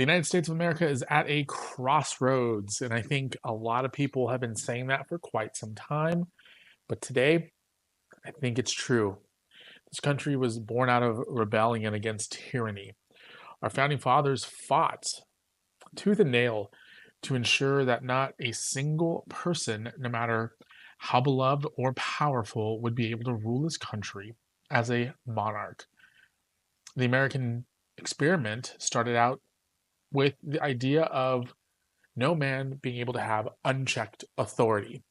The United States of America is at a crossroads, and I think a lot of people have been saying that for quite some time. But today, I think it's true. This country was born out of rebellion against tyranny. Our founding fathers fought tooth and nail to ensure that not a single person, no matter how beloved or powerful, would be able to rule this country as a monarch. The American experiment started out with the idea of no man being able to have unchecked authority.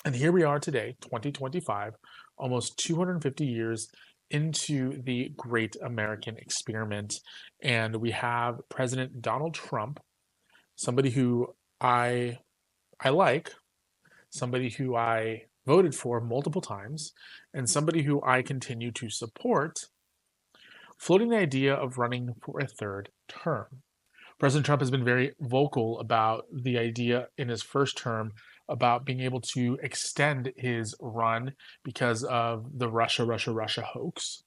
And here we are today, 2025, almost 250 years into the great American experiment. And we have President Donald Trump, somebody who I like, somebody who I voted for multiple times, and somebody who I continue to support, floating the idea of running for a third term. President Trump has been very vocal about the idea in his first term about being able to extend his run because of the Russia hoax,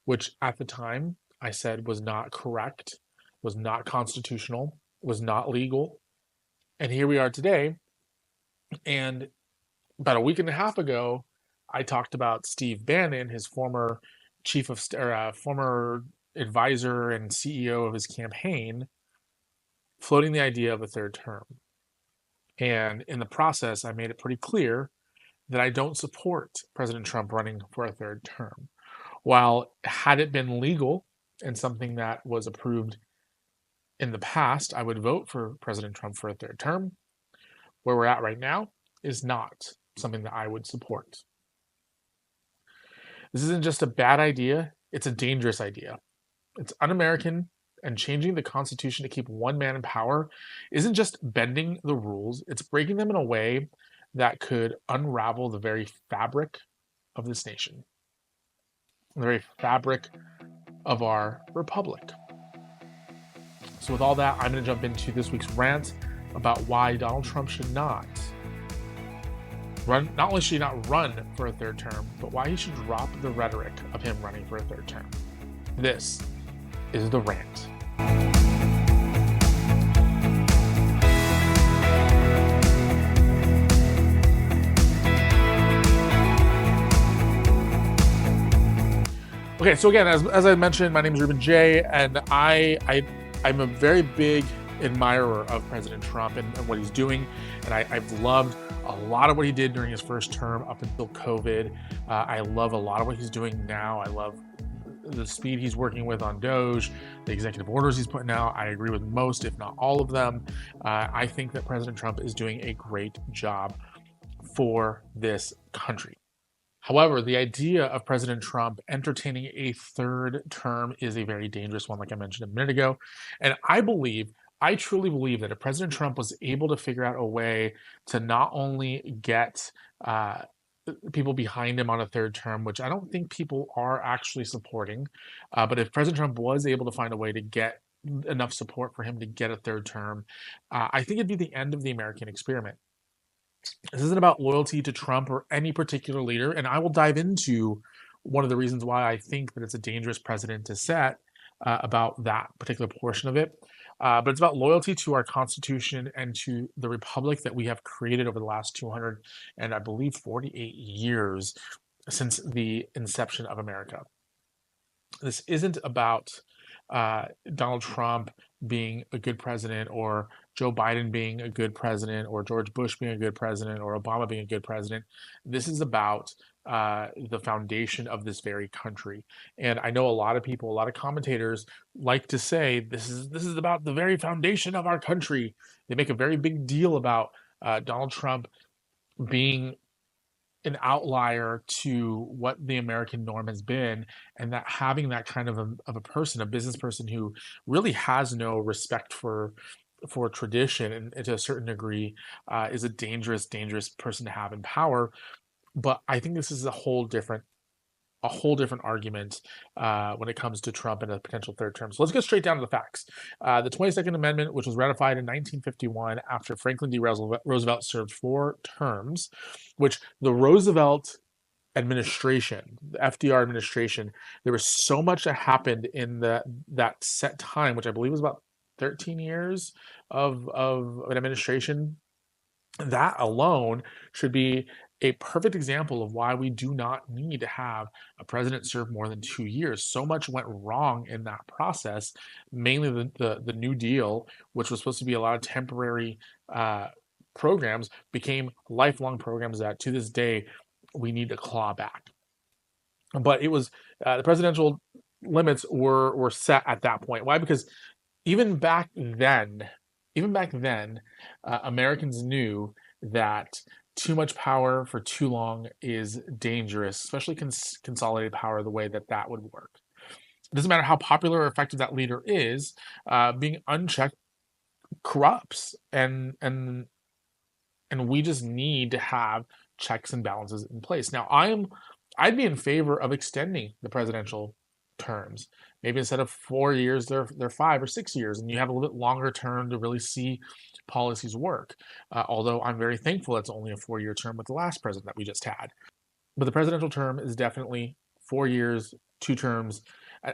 which at the time I said was not correct, was not constitutional, was not legal. And here we are today. And about a week and a half ago, I talked about Steve Bannon, his former former advisor and CEO of his campaign, floating the idea of a third term. And in the process, I made it pretty clear that I don't support President Trump running for a third term. While had it been legal and something that was approved in the past, I would vote for President Trump for a third term. Where we're at right now is not something that I would support. This isn't just a bad idea, it's a dangerous idea. It's un-American, and changing the Constitution to keep one man in power isn't just bending the rules, it's breaking them in a way that could unravel the very fabric of this nation, the very fabric of our republic. So with all that, I'm going to jump into this week's rant about why Donald Trump should not run, not only should he not run for a third term, but why he should drop the rhetoric of him running for a third term. This is the rant. Okay, so again, as I mentioned, my name is Ruben Jay, and I'm a very big admirer of President Trump and what he's doing, and I've loved a lot of what he did during his first term up until COVID. I love a lot of what he's doing now. I love the speed he's working with on Doge, the executive orders he's putting out. I agree with most, if not all of them. I think that President Trump is doing a great job for this country. However, the idea of President Trump entertaining a third term is a very dangerous one, like I mentioned a minute ago. And I truly believe that if President Trump was able to figure out a way to not only get people behind him on a third term, which I don't think people are actually supporting, but if President Trump was able to find a way to get enough support for him to get a third term, I think it'd be the end of the American experiment. This isn't about loyalty to Trump or any particular leader, and I will dive into one of the reasons why I think that it's a dangerous precedent to set about that particular portion of it. But it's about loyalty to our Constitution and to the republic that we have created over the last 200 and I believe 48 years since the inception of America. This isn't about Donald Trump being a good president, or Joe Biden being a good president, or George Bush being a good president, or Obama being a good president. This is about the foundation of this very country. And I know a lot of people, a lot of commentators like to say this is about the very foundation of our country. They make a very big deal about Donald Trump being an outlier to what the American norm has been, and that having that kind of a person, a business person who really has no respect for tradition and to a certain degree is a dangerous person to have in power. But I think this is a whole different argument when it comes to Trump and a potential third term. So let's get straight down to the facts. The 22nd Amendment, which was ratified in 1951 after Franklin D. Roosevelt served 4 terms, which the Roosevelt administration, the FDR administration, there was so much that happened in that set time, which I believe was about 13 years of an administration, that alone should be a perfect example of why we do not need to have a president serve more than 2 years. So much went wrong in that process, mainly the New Deal, which was supposed to be a lot of temporary uh, programs, became lifelong programs that to this day we need to claw back. But it was the presidential limits were set at that point. Why? Because even back then, Americans knew that too much power for too long is dangerous, especially consolidated power the way that that would work. It doesn't matter how popular or effective that leader is, being unchecked corrupts, and we just need to have checks and balances in place. Now, I'd be in favor of extending the presidential terms. Maybe instead of 4 years, they're 5 or 6 years, and you have a little bit longer term to really see policies work. Although I'm very thankful it's only a 4-year term with the last president that we just had. But the presidential term is definitely 4 years, 2 terms.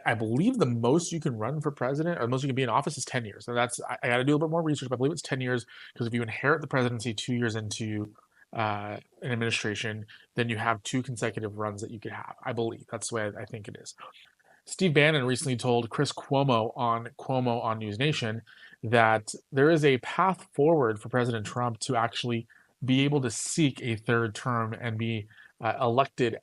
I believe the most you can run for president, or the most you can be in office, is 10 years. So I got to do a little bit more research, but I believe it's 10 years, because if you inherit the presidency 2 years into an administration, then you have 2 consecutive runs that you could have. I believe that's the way I think it is. Steve Bannon recently told Chris Cuomo on News Nation that there is a path forward for President Trump to actually be able to seek a third term and be elected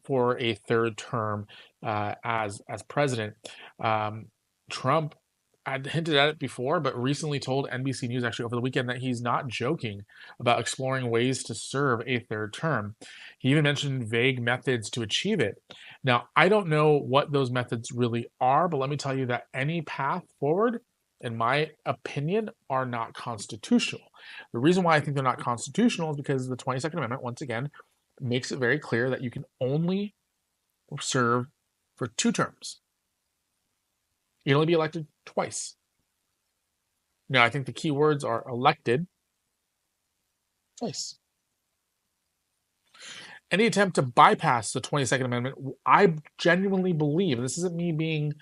for a third term as president. Trump had hinted at it before, but recently told NBC News actually over the weekend that he's not joking about exploring ways to serve a third term. He even mentioned vague methods to achieve it. Now, I don't know what those methods really are, but let me tell you that any path forward, in my opinion, are not constitutional. The reason why I think they're not constitutional is because the 22nd Amendment, once again, makes it very clear that you can only serve for 2 terms. You can only be elected twice. Now, I think the key words are elected twice. Any attempt to bypass the 22nd Amendment, I genuinely believe, this isn't me being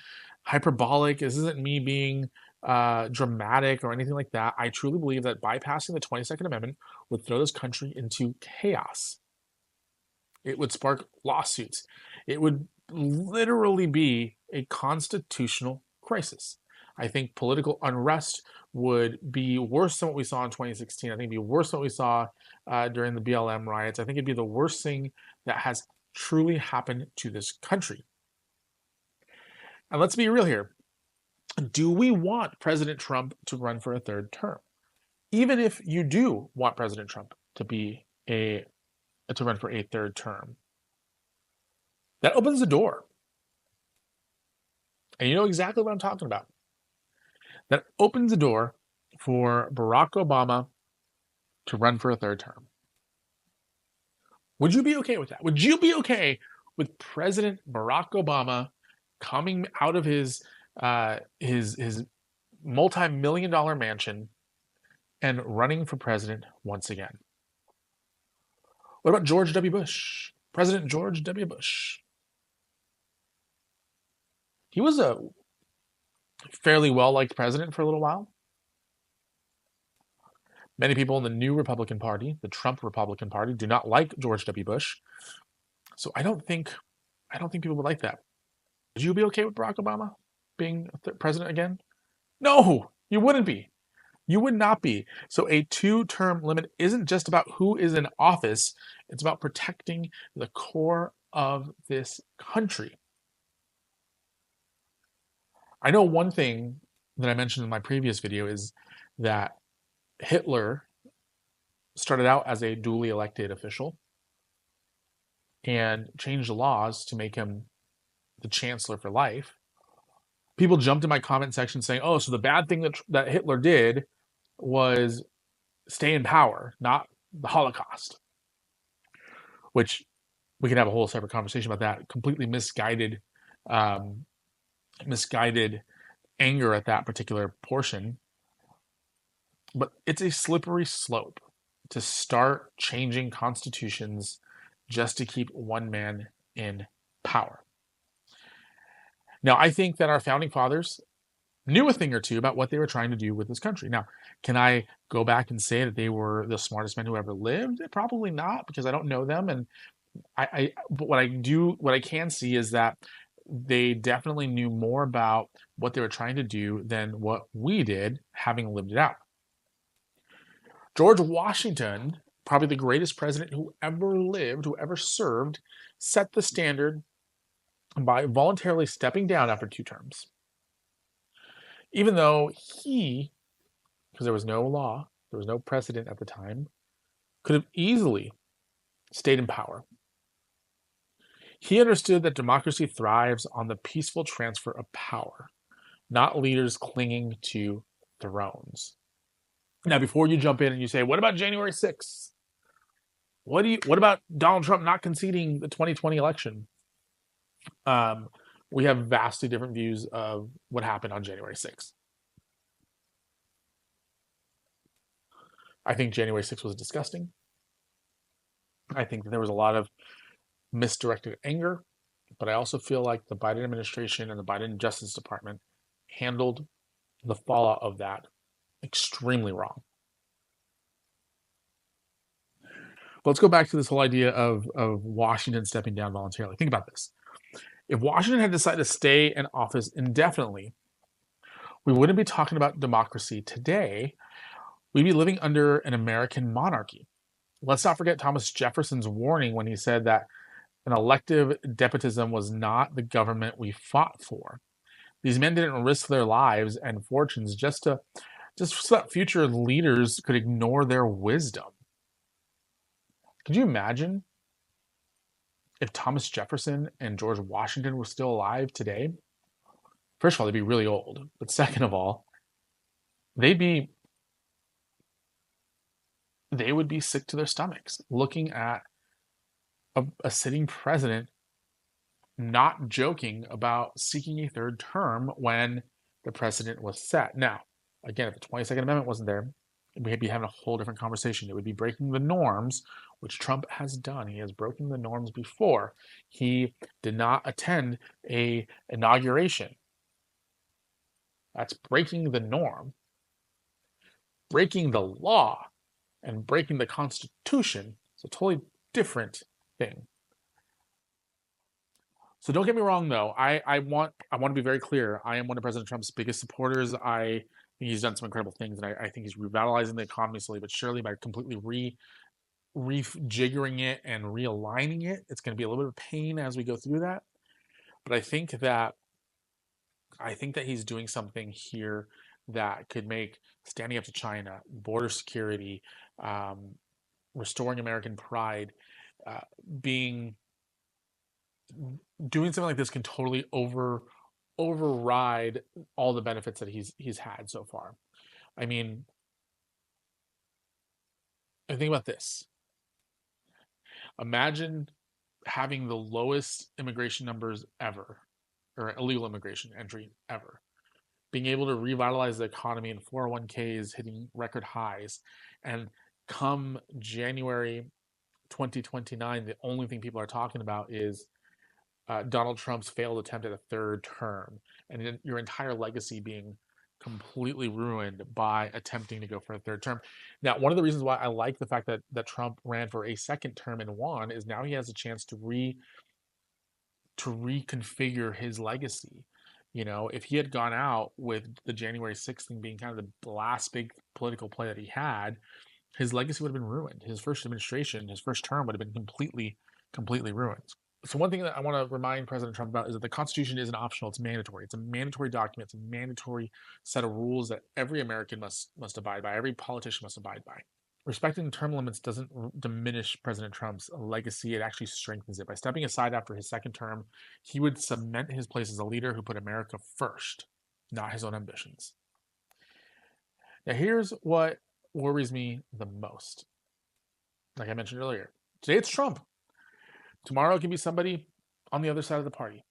hyperbolic, this isn't me being dramatic or anything like that. I truly believe that bypassing the 22nd Amendment would throw this country into chaos. It would spark lawsuits. It would literally be a constitutional crisis. I think political unrest would be worse than what we saw in 2016. I think it'd be worse than what we saw during the BLM riots. I think it'd be the worst thing that has truly happened to this country. And let's be real here. Do we want President Trump to run for a third term? Even if you do want President Trump to run for a third term, that opens the door. And you know exactly what I'm talking about. That opens the door for Barack Obama to run for a third term. Would you be okay with that? Would you be okay with President Barack Obama coming out of his multi-million-dollar mansion and running for president once again? What about George W. Bush? President George W. Bush. He was a fairly well-liked president for a little while. Many people in the new Republican Party, the Trump Republican Party, do not like George W. Bush. So I don't think people would like that. Would you be okay with Barack Obama being president again? No, you wouldn't be. You would not be. So a 2-term limit isn't just about who is in office. It's about protecting the core of this country. I know one thing that I mentioned in my previous video is that Hitler started out as a duly elected official and changed the laws to make him the chancellor for life. People jumped in my comment section saying, oh, so the bad thing that Hitler did was stay in power, not the Holocaust. Which we could have a whole separate conversation about that. Completely misguided anger at that particular portion. But it's a slippery slope to start changing constitutions just to keep one man in power. Now, I think that our founding fathers knew a thing or two about what they were trying to do with this country. Now, can I go back and say that they were the smartest men who ever lived? Probably not, because I don't know them. And but what I can see is that they definitely knew more about what they were trying to do than what we did, having lived it out. George Washington, probably the greatest president who ever lived, who ever served, set the standard by voluntarily stepping down after 2 terms. Even though he, because there was no law, there was no precedent at the time, could have easily stayed in power. He understood that democracy thrives on the peaceful transfer of power, not leaders clinging to thrones. Now, before you jump in and you say, what about January 6th? What about Donald Trump not conceding the 2020 election? Um, we have vastly different views of what happened on January 6th. I think January 6th was disgusting. I think that there was a lot of misdirected anger, but I also feel like the Biden administration and the Biden Justice Department handled the fallout of that extremely wrong. But let's go back to this whole idea of Washington stepping down voluntarily. Think about this. If Washington had decided to stay in office indefinitely, we wouldn't be talking about democracy today. We'd be living under an American monarchy. Let's not forget Thomas Jefferson's warning when he said that an elective despotism was not the government we fought for. These men didn't risk their lives and fortunes just so that future leaders could ignore their wisdom. Could you imagine if Thomas Jefferson and George Washington were still alive today? First of all, they'd be really old. But second of all, they would be sick to their stomachs looking at a sitting president not joking about seeking a third term when the precedent was set. Now, again, if the 22nd Amendment wasn't there, we'd be having a whole different conversation. It would be breaking the norms, which Trump has done. He has broken the norms before. He did not attend a inauguration. That's breaking the norm. Breaking the law and breaking the Constitution is a totally different thing. So don't get me wrong, though. I want to be very clear. I am one of President Trump's biggest supporters. I think he's done some incredible things, and I think he's revitalizing the economy slowly but surely by completely rejiggering it and realigning it. It's going to be a little bit of pain as we go through that, but I think that he's doing something here that could make standing up to China, border security, um, restoring American pride, uh, being doing something like this can totally override all the benefits that he's had so far. I mean, I think about this. Imagine having the lowest immigration numbers ever, or illegal immigration entry ever, being able to revitalize the economy and 401ks hitting record highs, and come January 2029, the only thing people are talking about is Donald Trump's failed attempt at a third term, and your entire legacy being completely ruined by attempting to go for a third term. Now, one of the reasons why I like the fact that Trump ran for a second term and won is now he has a chance to reconfigure his legacy. You know, if he had gone out with the January 6th thing being kind of the last big political play that he had, his legacy would have been ruined. His first administration, his first term would have been completely ruined. So one thing that I want to remind President Trump about is that the Constitution isn't optional; it's mandatory. It's a mandatory document. It's a mandatory set of rules that every American must abide by. Every politician must abide by. Respecting term limits doesn't diminish President Trump's legacy. It actually strengthens it. By stepping aside after his second term, he would cement his place as a leader who put America first, not his own ambitions. Now, here's what worries me the most. Like I mentioned earlier, today it's Trump. Tomorrow it can be somebody on the other side of the party.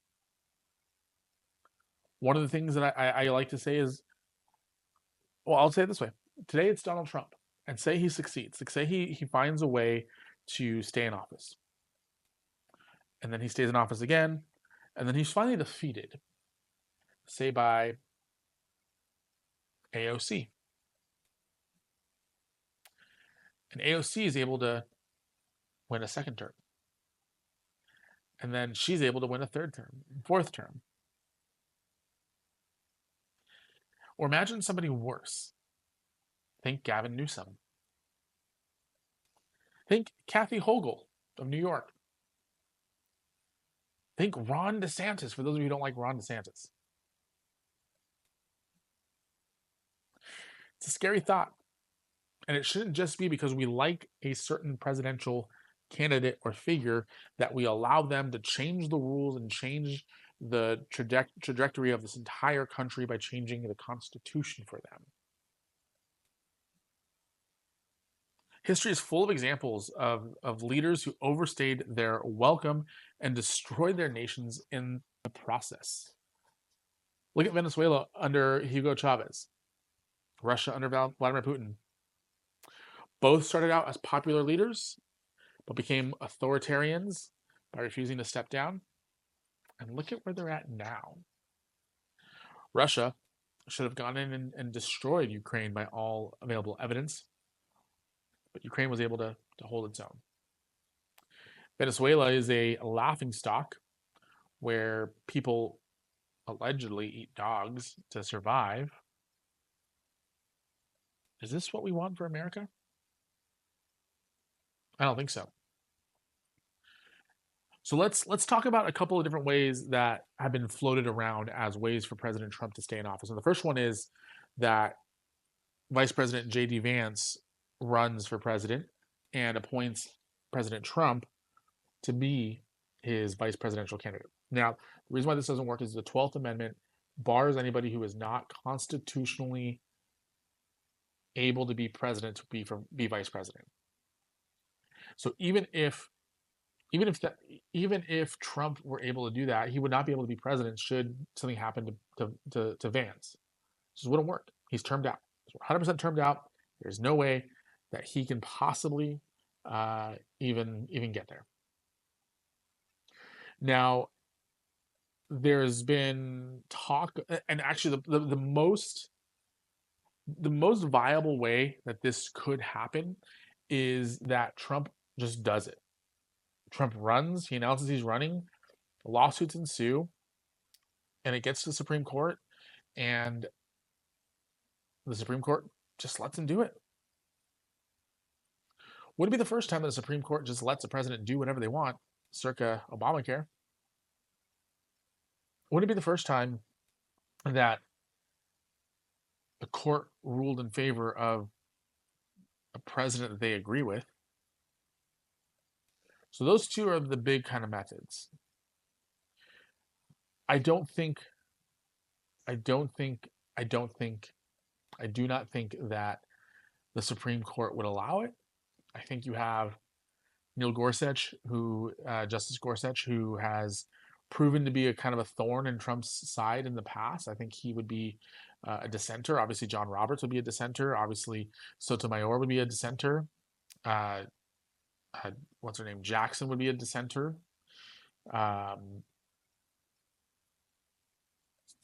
One of the things that I like to say is, well, I'll say it this way. Today it's Donald Trump. And say he succeeds. Like say he finds a way to stay in office. And then he stays in office again. And then he's finally defeated. Say by AOC. And AOC is able to win a second term. And then she's able to win a third term, fourth term. Or imagine somebody worse. Think Gavin Newsom. Think Kathy Hochul of New York. Think Ron DeSantis, for those of you who don't like Ron DeSantis. It's a scary thought. And it shouldn't just be because we like a certain presidential candidate or figure that we allow them to change the rules and change the trajectory of this entire country by changing the Constitution for them. History is full of examples of leaders who overstayed their welcome and destroyed their nations in the process. Look at Venezuela under Hugo Chavez, Russia under Vladimir Putin. Both started out as popular leaders, but became authoritarians by refusing to step down. And look at where they're at now. Russia should have gone in and destroyed Ukraine by all available evidence, but Ukraine was able to hold its own. Venezuela is a laughingstock where people allegedly eat dogs to survive. Is this what we want for America? I don't think so. So let's talk about a couple of different ways that have been floated around as ways for President Trump to stay in office. And the first one is that Vice President J.D. Vance runs for president and appoints President Trump to be his vice presidential candidate. Now, the reason why this doesn't work is the 12th Amendment bars anybody who is not constitutionally able to be president to be vice president. So even if Trump were able to do that, he would not be able to be president should something happen to Vance. It just wouldn't work. He's termed out. He's 100% termed out. There's no way that he can possibly even get there. Now, there's been talk, and actually the most viable way that this could happen is that Trump just does it. Trump runs, he announces he's running, lawsuits ensue, and it gets to the Supreme Court, and the Supreme Court just lets him do it. Would it be the first time that the Supreme Court just lets a president do whatever they want, circa Obamacare? Would it be the first time that the court ruled in favor of a president that they agree with? So those two are the big kind of methods. I do not think that the Supreme Court would allow it. I think you have Justice Gorsuch, who has proven to be a kind of a thorn in Trump's side in the past. I think he would be a dissenter. Obviously, John Roberts would be a dissenter. Obviously, Sotomayor would be a dissenter. What's her name? Jackson would be a dissenter.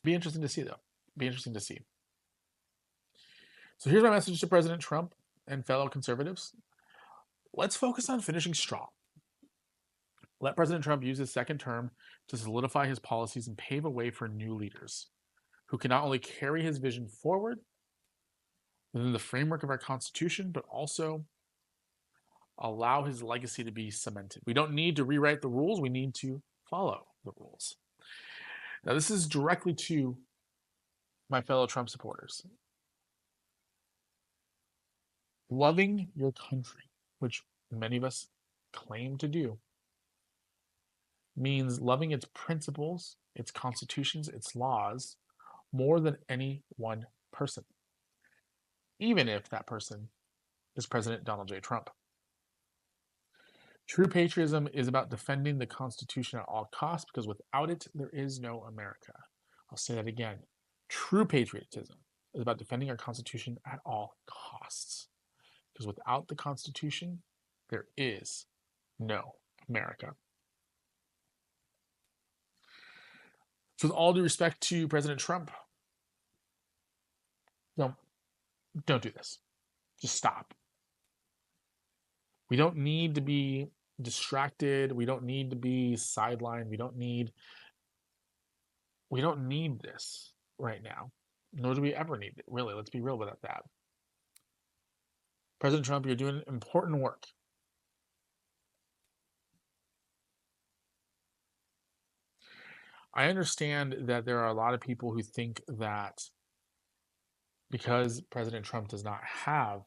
Be interesting to see, though. Be interesting to see. So here's my message to President Trump and fellow conservatives. Let's focus on finishing strong. Let President Trump use his second term to solidify his policies and pave a way for new leaders who can not only carry his vision forward within the framework of our Constitution, but also allow his legacy to be cemented. We don't need to rewrite the rules. We need to follow the rules. Now, this is directly to my fellow Trump supporters. Loving your country, which many of us claim to do, means loving its principles, its constitutions, its laws, more than any one person, even if that person is President Donald J. Trump. True patriotism is about defending the Constitution at all costs, because without it, there is no America. I'll say that again. True patriotism is about defending our Constitution at all costs, because without the Constitution, there is no America. So with all due respect to President Trump, don't do this. Just stop. We don't need to be distracted. We don't need to be sidelined. We don't need this right now. Nor do we ever need it. Really, let's be real about that. President Trump, you're doing important work. I understand that there are a lot of people who think that because President Trump does not have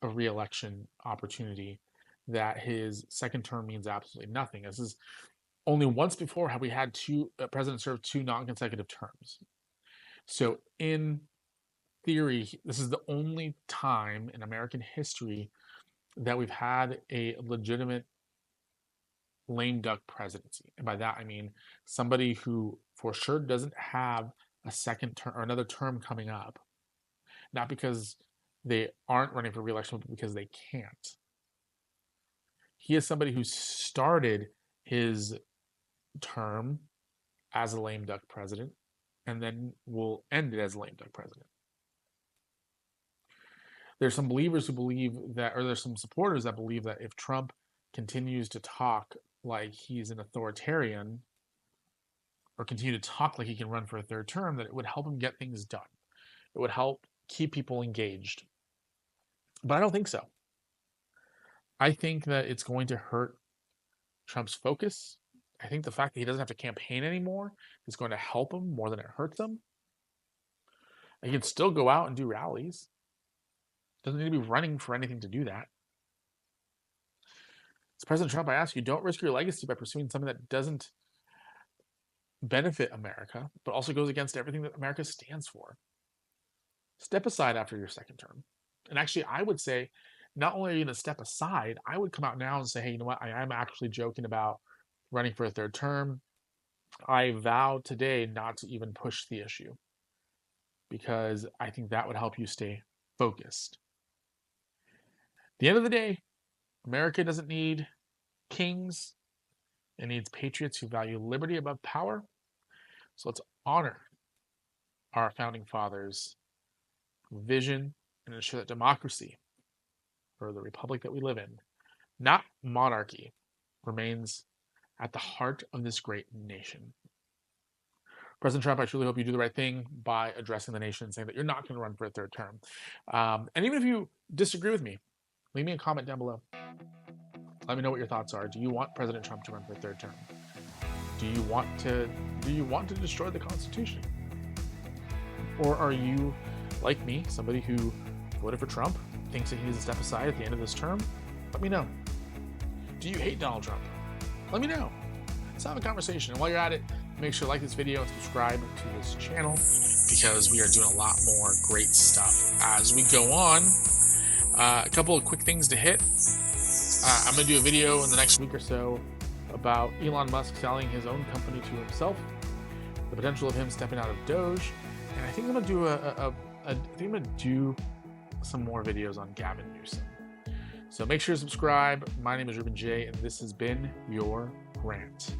a re-election opportunity, that his second term means absolutely nothing. This is only once before have we had presidents serve 2 non-consecutive terms. So in theory, this is the only time in American history that we've had a legitimate lame duck presidency. And by that, I mean somebody who for sure doesn't have a second term or another term coming up, not because they aren't running for re-election, but because they can't. He is somebody who started his term as a lame duck president and then will end it as a lame duck president. There's some believers who believe that, or there's some supporters that believe that if Trump continues to talk like he's an authoritarian or continue to talk like he can run for a third term, that it would help him get things done. It would help keep people engaged. But I don't think so. I think that it's going to hurt Trump's focus. I think the fact that he doesn't have to campaign anymore is going to help him more than it hurts him. He can still go out and do rallies. Doesn't need to be running for anything to do that. As President Trump, I ask you, don't risk your legacy by pursuing something that doesn't benefit America, but also goes against everything that America stands for. Step aside after your second term. And actually, I would say, not only are you going to step aside, I would come out now and say, hey, you know what? I am actually joking about running for a third term. I vow today not to even push the issue because I think that would help you stay focused. At the end of the day, America doesn't need kings. It needs patriots who value liberty above power. So let's honor our founding fathers' vision and ensure that democracy, or the republic that we live in, not monarchy, remains at the heart of this great nation. President Trump, I truly hope you do the right thing by addressing the nation and saying that you're not going to run for a third term. And even if you disagree with me, leave me a comment down below. Let me know what your thoughts are. Do you want President Trump to run for a third term? Do you want to destroy the Constitution? Or are you, like me, somebody who voted for Trump, thinks that he needs to step aside at the end of this term? Let me know. Do you hate Donald Trump? Let me know. Let's have a conversation. And while you're at it, make sure to like this video and subscribe to this channel because we are doing a lot more great stuff as we go on. A couple of quick things to hit. I'm going to do a video in the next week or so about Elon Musk selling his own company to himself, the potential of him stepping out of Doge, and I think I'm going to do some more videos on Gavin Newsom. So make sure to subscribe. My name is Ruben Jay, and this has been your Rant.